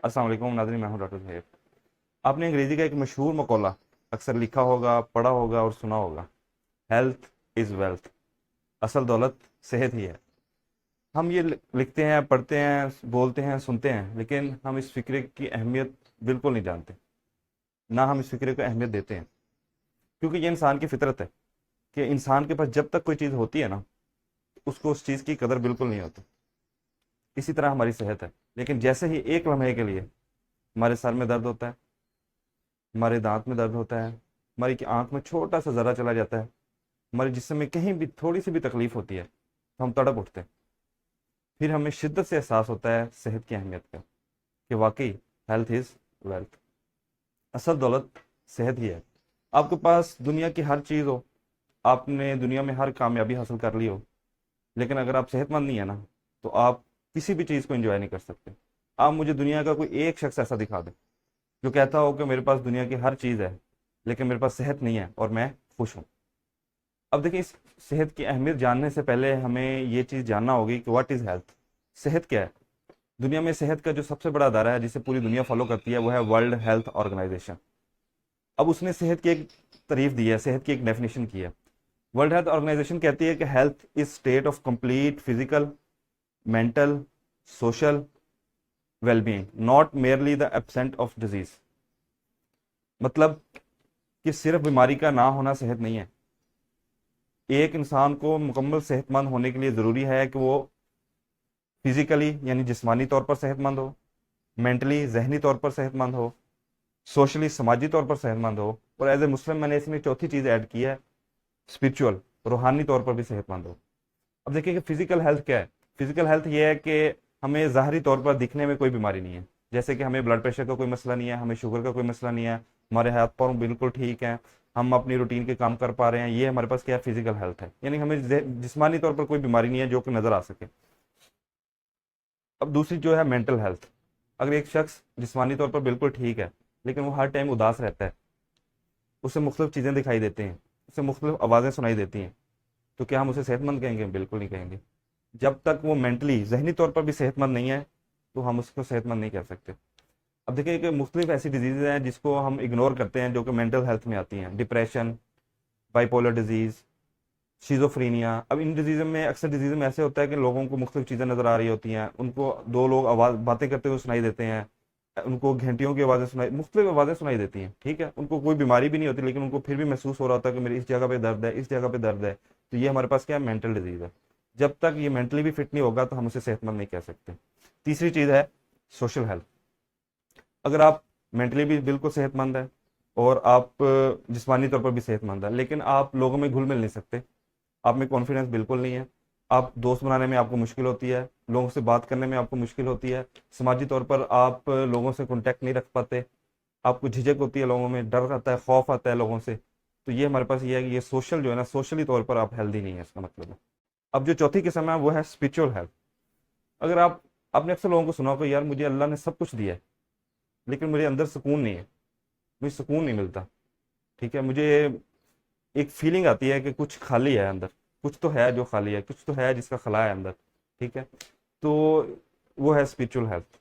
अस्सलाम वालेकुम नाज़रीन, मैं हूं डॉक्टर ज़हीर। आपने अंग्रेज़ी का एक मशहूर मक़ौला अक्सर लिखा होगा, पढ़ा होगा और सुना होगा, हेल्थ इज़ वेल्थ। असल दौलत सेहत ही है। हम ये लिखते हैं, पढ़ते हैं, बोलते हैं, सुनते हैं, लेकिन हम इस फ़िक्रे की अहमियत बिल्कुल नहीं जानते, ना हम इस फ़िक्रे को अहमियत देते हैं, क्योंकि ये इंसान की फ़ितरत है कि इंसान के पास जब तक कोई चीज़ होती है ना, उसको उस चीज़ की कदर बिल्कुल नहीं होती। इसी तरह हमारी सेहत है, लेकिन जैसे ही एक लम्हे के लिए हमारे सर में दर्द होता है, हमारे दांत में दर्द होता है, हमारी की आंख में छोटा सा ज़रा चला जाता है, हमारे जिस्म में कहीं भी थोड़ी सी भी तकलीफ होती है तो हम तड़प उठते हैं। फिर हमें शिद्दत से एहसास होता है सेहत की अहमियत का, कि वाकई हेल्थ इज़ वेल्थ। असल दौलत सेहत ही है। आपके पास दुनिया की हर चीज़ हो, आपने दुनिया में हर कामयाबी हासिल कर ली हो, लेकिन अगर आप सेहतमंद नहीं है ना, तो आप किसी भी चीज़ को एंजॉय नहीं कर सकते। आप मुझे दुनिया का कोई एक शख्स ऐसा दिखा दें जो कहता हो कि मेरे पास दुनिया की हर चीज़ है, लेकिन मेरे पास सेहत नहीं है और मैं खुश हूँ। अब देखिए, इस सेहत की अहमियत जानने से पहले हमें ये चीज़ जानना होगी कि व्हाट इज़ हेल्थ। सेहत क्या है? दुनिया में सेहत का जो सबसे बड़ा अदारा है, जिसे पूरी दुनिया फॉलो करती है, वो है वर्ल्ड हेल्थ ऑर्गेनाइजेशन। अब उसने सेहत की एक तारीफ दी है, सेहत की एक डेफिनेशन की है। वर्ल्ड हेल्थ ऑर्गेनाइजेशन कहती है कि health is state of complete physical, mental, social wellbeing, not merely the absent of disease. मतलब कि सिर्फ बीमारी का ना होना सेहत नहीं है। एक इंसान को मुकम्मल सेहतमंद होने के लिए ज़रूरी है कि वो फिजिकली यानी जिस्मानी तौर पर सेहतमंद हो, मेंटली जहनी तौर पर सेहतमंद हो, सोशली समाजी तौर पर सेहतमंद हो, और एज ए मुस्लिम मैंने इसमें चौथी चीज़ ऐड की है, स्पिरिचुअल, रूहानी तौर पर भी सेहतमंद हो। अब देखिए कि फिजिकल हेल्थ क्या है। फिजिकल हेल्थ ये है कि हमें ज़ाहरी तौर पर दिखने में कोई बीमारी नहीं है, जैसे कि हमें ब्लड प्रेशर का कोई मसला नहीं है, हमें शुगर का कोई मसला नहीं है, हमारे हाथ पाँव बिल्कुल ठीक हैं, हम अपनी रूटीन के काम कर पा रहे हैं। ये हमारे पास क्या है? फिजिकल हेल्थ है, यानी हमें जिस्मानी तौर पर कोई बीमारी नहीं है जो कि नज़र आ सके। अब दूसरी जो है मेंटल हेल्थ। अगर एक शख्स जिस्मानी तौर पर बिल्कुल ठीक है, लेकिन वो हर टाइम उदास रहता है, उसे मुख्तलिफ चीज़ें दिखाई देती हैं, उसे मुख्तलिफ आवाज़ें सुनाई देती हैं, तो क्या हम उसे सेहतमंद कहेंगे? बिल्कुल नहीं कहेंगे। जब तक वो मेंटली जहनी तौर पर भी सेहतमंद नहीं है, तो हम उसको सेहतमंद नहीं कह सकते। अब देखिए कि मुख्तलिफ ऐसी डिजीज़ हैं जिसको हम इग्नोर करते हैं, जो कि मेंटल हेल्थ में आती हैं। Depression, bipolar disease, schizophrenia. अब इन डिजीज़ में, अक्सर डिजीज़ में ऐसे होता है कि लोगों को मुख्तलिफ चीज़ें नज़र आ रही होती हैं, उनको दो लोग आवाज़ बातें करते हुए सुनाई देते हैं, उनको घंटियों की आवाज़ें सुनाई, मुख्तलिफ आवाज़ें सुनाई देती हैं, ठीक है। उनको कोई बीमारी भी नहीं होती, लेकिन उनको फिर भी महसूस हो रहा होता है कि मेरी इस जगह पे दर्द है, इस जगह पे दर्द है। तो ये हमारे पास क्या है? मेंटल डिजीज़ है। जब तक ये मेंटली भी फिट नहीं होगा, तो हम उसे सेहतमंद नहीं कह सकते। तीसरी चीज़ है सोशल हेल्थ। अगर आप मेंटली भी बिल्कुल सेहतमंद है और आप जिस्मानी तौर पर भी सेहतमंद है, लेकिन आप लोगों में घुल मिल नहीं सकते, आप में कॉन्फिडेंस बिल्कुल नहीं है, आप दोस्त बनाने में आपको मुश्किल होती है, लोगों से बात करने में आपको मुश्किल होती है, समाजी तौर पर आप लोगों से कॉन्टैक्ट नहीं रख पाते, आपको झिझक होती है, लोगों में डर आता है, खौफ आता है लोगों से। तो ये हमारे पास ये है कि ये सोशल जो है ना, सोशली तौर पर आप हेल्दी नहीं है, इसका मतलब है। अब जो चौथी किस्म है वो है स्पिरिचुअल हेल्थ। अगर आप, आपने अक्सर लोगों को सुना होगा, यार मुझे अल्लाह ने सब कुछ दिया है, लेकिन मुझे अंदर सुकून नहीं है, मुझे सुकून नहीं मिलता, ठीक है, मुझे एक फीलिंग आती है कि कुछ खाली है अंदर, कुछ तो है जो खाली है, कुछ तो है जिसका खला है अंदर, ठीक है। तो वो है स्पिरिचुअल हेल्थ।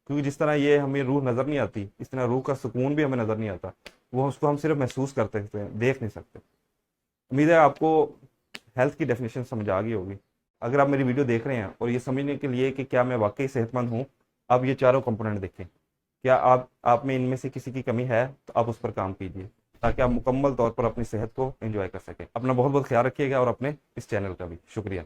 क्योंकि जिस तरह ये हमें रूह नज़र नहीं आती, इस तरह रूह का सुकून भी हमें नज़र नहीं आता, वो उसको हम सिर्फ महसूस करते हैं, देख नहीं सकते। उम्मीद है आपको हेल्थ की डेफिनेशन समझ आ गई होगी। अगर आप मेरी वीडियो देख रहे हैं और ये समझने के लिए कि क्या मैं वाकई सेहतमंद हूँ, आप ये चारों कंपोनेंट देखें। क्या आप में इनमें से किसी की कमी है, तो आप उस पर काम कीजिए, ताकि आप मुकम्मल तौर पर अपनी सेहत को एंजॉय कर सकें। अपना बहुत बहुत ख्याल रखिएगा, और अपने इस चैनल का भी शुक्रिया।